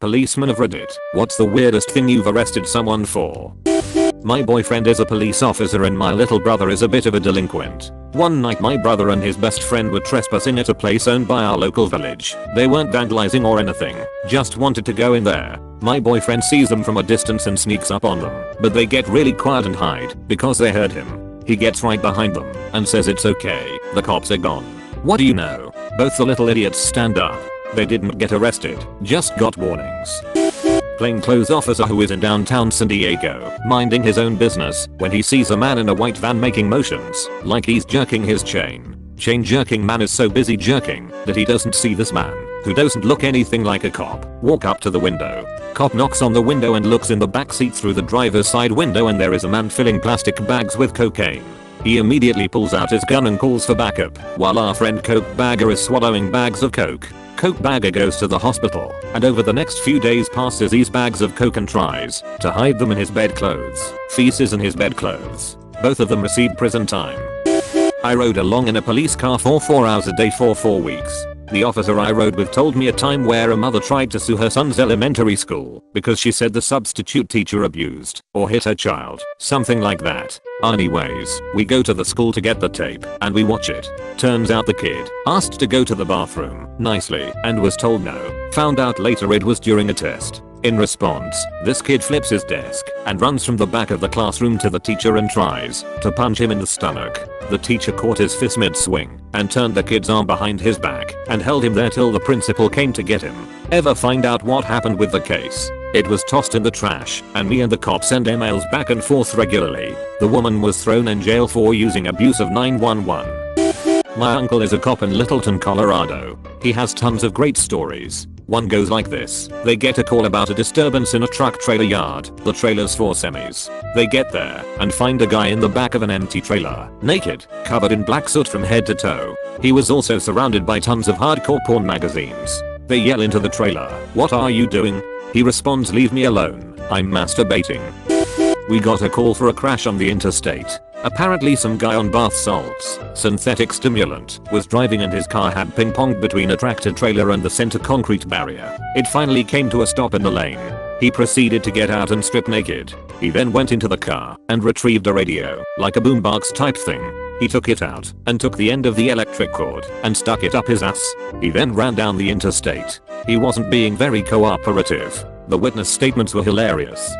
Policeman of Reddit, what's the weirdest thing you've arrested someone for? My boyfriend is a police officer and my little brother is a bit of a delinquent. One night my brother and his best friend were trespassing at a place owned by our local village. They weren't vandalizing or anything, just wanted to go in there. My boyfriend sees them from a distance and sneaks up on them, but they get really quiet and hide because they heard him. He gets right behind them and says it's okay, the cops are gone. What do you know? Both the little idiots stand up. They didn't get arrested, just got warnings. Plainclothes officer who is in downtown San Diego, minding his own business, when he sees a man in a white van making motions, like he's jerking his chain. Chain jerking man is so busy jerking, that he doesn't see this man, who doesn't look anything like a cop, walk up to the window. Cop knocks on the window and looks in the backseat through the driver's side window and there is a man filling plastic bags with cocaine. He immediately pulls out his gun and calls for backup, while our friend Coke Bagger is swallowing bags of coke. Coke Bagger goes to the hospital, and over the next few days passes these bags of coke and tries to hide them in his bedclothes. Feces in his bedclothes. Both of them received prison time. I rode along in a police car for 4 hours a day for 4 weeks. The officer I rode with told me a time where a mother tried to sue her son's elementary school because she said the substitute teacher abused or hit her child, something like that. Anyways, we go to the school to get the tape and we watch it. Turns out the kid asked to go to the bathroom nicely and was told no. Found out later it was during a test. In response, this kid flips his desk and runs from the back of the classroom to the teacher and tries to punch him in the stomach. The teacher caught his fist mid-swing and turned the kid's arm behind his back and held him there till the principal came to get him. Ever find out what happened with the case? It was tossed in the trash and me and the cops send emails back and forth regularly. The woman was thrown in jail for using abuse of 911. My uncle is a cop in Littleton, Colorado. He has tons of great stories. One goes like this. They get a call about a disturbance in a truck trailer yard. The trailer's for semis. They get there and find a guy in the back of an empty trailer, naked, covered in black soot from head to toe. He was also surrounded by tons of hardcore porn magazines. They yell into the trailer, "What are you doing?" He responds, "Leave me alone. I'm masturbating." We got a call for a crash on the interstate. Apparently some guy on bath salts, synthetic stimulant, was driving and his car had ping-ponged between a tractor trailer and the center concrete barrier. It finally came to a stop in the lane. He proceeded to get out and strip naked. He then went into the car and retrieved a radio, like a boombox type thing. He took it out and took the end of the electric cord and stuck it up his ass. He then ran down the interstate. He wasn't being very cooperative. The witness statements were hilarious.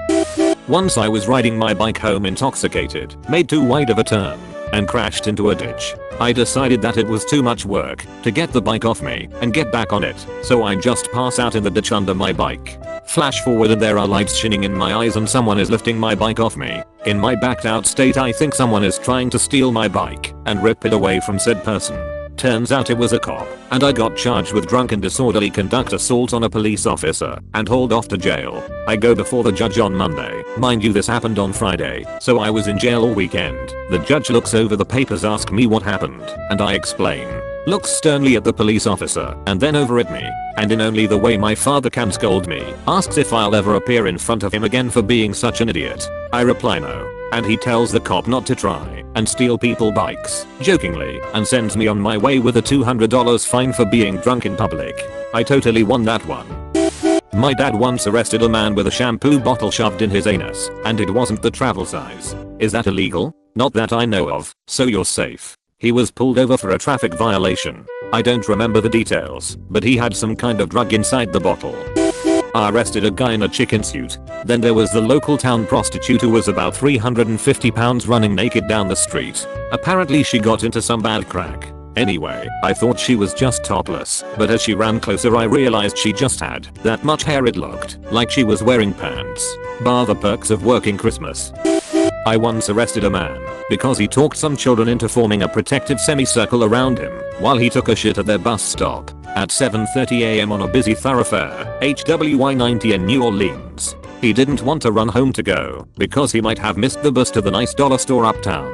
Once I was riding my bike home intoxicated, made too wide of a turn, and crashed into a ditch. I decided that it was too much work to get the bike off me and get back on it, so I just pass out in the ditch under my bike. Flash forward and there are lights shining in my eyes and someone is lifting my bike off me. In my backed out state I think someone is trying to steal my bike and rip it away from said person. Turns out it was a cop, and I got charged with drunken disorderly conduct assault on a police officer and hauled off to jail. I go before the judge on Monday. Mind you, this happened on Friday, so I was in jail all weekend. The judge looks over the papers, asks me what happened, and I explain. Looks sternly at the police officer and then over at me, and in only the way my father can scold me, asks if I'll ever appear in front of him again for being such an idiot. I reply no, and he tells the cop not to try and steal people bikes, jokingly, and sends me on my way with a $200 fine for being drunk in public. I totally won that one. My dad once arrested a man with a shampoo bottle shoved in his anus, and it wasn't the travel size. Is that illegal? Not that I know of, so you're safe. He was pulled over for a traffic violation. I don't remember the details, but he had some kind of drug inside the bottle. I arrested a guy in a chicken suit. Then there was the local town prostitute who was about 350 pounds running naked down the street. Apparently she got into some bad crack. Anyway, I thought she was just topless, but as she ran closer I realized she just had that much hair it looked like she was wearing pants. Bar the perks of working Christmas. I once arrested a man because he talked some children into forming a protective semicircle around him while he took a shit at their bus stop at 7:30 am on a busy thoroughfare, HWY 90 in New Orleans. He didn't want to run home to go because he might have missed the bus to the nice dollar store uptown.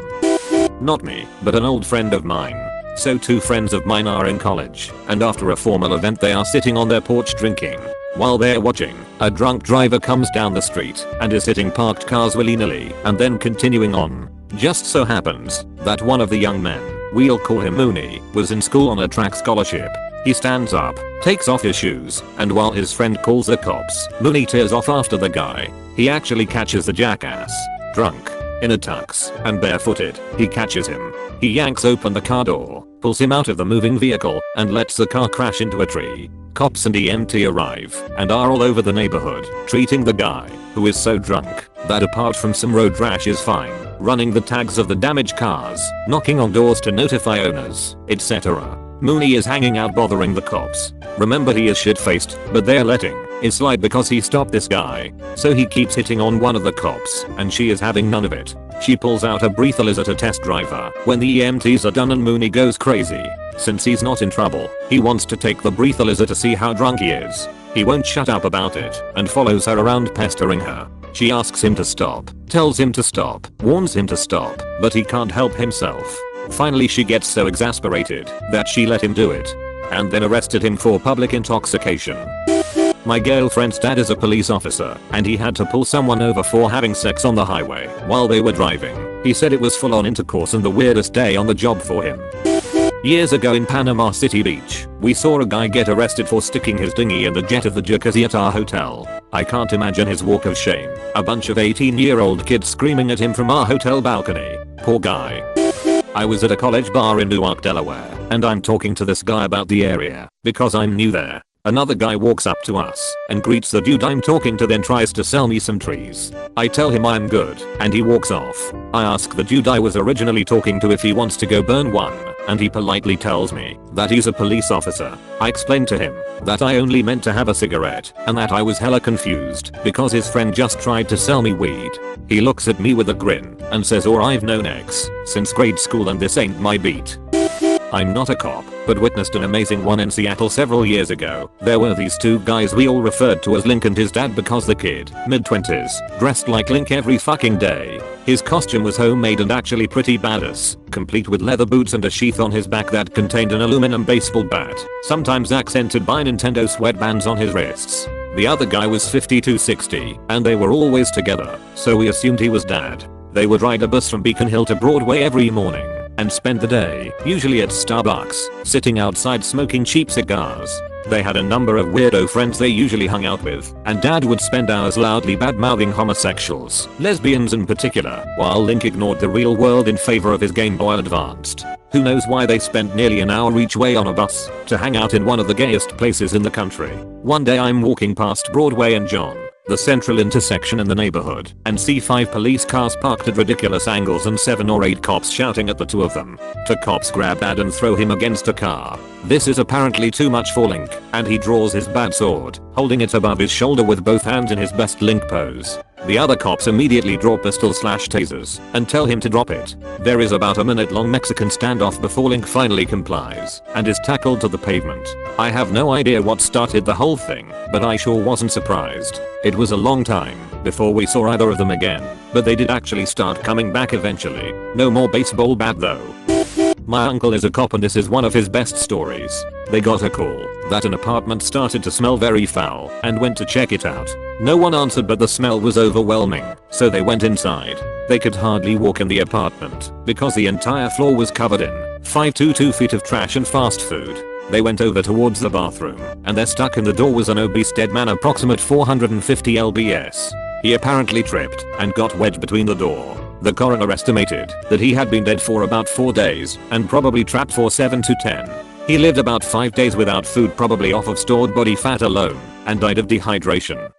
Not me, but an old friend of mine. So two friends of mine are in college, and after a formal event they are sitting on their porch drinking. While they're watching, a drunk driver comes down the street and is hitting parked cars willy-nilly and then continuing on. Just so happens that one of the young men, we'll call him Mooney, was in school on a track scholarship. He stands up, takes off his shoes, and while his friend calls the cops, Mooney tears off after the guy. He actually catches the jackass. Drunk, in a tux, and barefooted, he catches him. He yanks open the car door, pulls him out of the moving vehicle, and lets the car crash into a tree. Cops and EMT arrive, and are all over the neighborhood, treating the guy, who is so drunk, that apart from some road rash is fine, running the tags of the damaged cars, knocking on doors to notify owners, etc. Mooney is hanging out bothering the cops. Remember, he is shit-faced, but they're letting it slide because he stopped this guy. So he keeps hitting on one of the cops, and she is having none of it. She pulls out a breathalyzer to test driver when the EMTs are done, and Mooney goes crazy. Since he's not in trouble, he wants to take the breathalyzer to see how drunk he is. He won't shut up about it and follows her around pestering her. She asks him to stop, tells him to stop, warns him to stop, but he can't help himself. Finally she gets so exasperated that she let him do it, and then arrested him for public intoxication. My girlfriend's dad is a police officer, and he had to pull someone over for having sex on the highway while they were driving. He said it was full-on intercourse and the weirdest day on the job for him. Years ago in Panama City Beach, we saw a guy get arrested for sticking his dinghy in the jet of the jacuzzi at our hotel. I can't imagine his walk of shame. A bunch of 18-year-old kids screaming at him from our hotel balcony. Poor guy. I was at a college bar in Newark, Delaware, and I'm talking to this guy about the area, because I'm new there. Another guy walks up to us and greets the dude I'm talking to, then tries to sell me some trees. I tell him I'm good, and he walks off. I ask the dude I was originally talking to if he wants to go burn one, and he politely tells me that he's a police officer. I explained to him that I only meant to have a cigarette, and that I was hella confused because his friend just tried to sell me weed. He looks at me with a grin and says, "Or I've known X since grade school and this ain't my beat." I'm not a cop, but witnessed an amazing one in Seattle several years ago. There were these two guys we all referred to as Link and his dad because the kid, mid-20s, dressed like Link every fucking day. His costume was homemade and actually pretty badass, complete with leather boots and a sheath on his back that contained an aluminum baseball bat, sometimes accented by Nintendo sweatbands on his wrists. The other guy was 50-60, and they were always together, so we assumed he was dad. They would ride a bus from Beacon Hill to Broadway every morning and spend the day, usually at Starbucks, sitting outside smoking cheap cigars. They had a number of weirdo friends they usually hung out with, and dad would spend hours loudly bad-mouthing homosexuals, lesbians in particular, while Link ignored the real world in favor of his Game Boy Advanced. Who knows why they spent nearly an hour each way on a bus to hang out in one of the gayest places in the country. One day I'm walking past Broadway and John, the central intersection in the neighborhood, and see 5 police cars parked at ridiculous angles and 7 or 8 cops shouting at the two of them. 2 cops grab dad and throw him against a car. This is apparently too much for Link, and he draws his bad sword, holding it above his shoulder with both hands in his best Link pose. The other cops immediately draw pistols/tasers and tell him to drop it. There is about a minute-long Mexican standoff before Link finally complies and is tackled to the pavement. I have no idea what started the whole thing, but I sure wasn't surprised. It was a long time before we saw either of them again, but they did actually start coming back eventually. No more baseball bat though. My uncle is a cop and this is one of his best stories. They got a call that an apartment started to smell very foul and went to check it out. No one answered, but the smell was overwhelming, so they went inside. They could hardly walk in the apartment because the entire floor was covered in 5 to 2 feet of trash and fast food. They went over towards the bathroom, and there stuck in the door was an obese dead man approximate 450 lbs. He apparently tripped and got wedged between the door. The coroner estimated that he had been dead for about 4 days and probably trapped for 7 to 10. He lived about 5 days without food, probably off of stored body fat alone, and died of dehydration.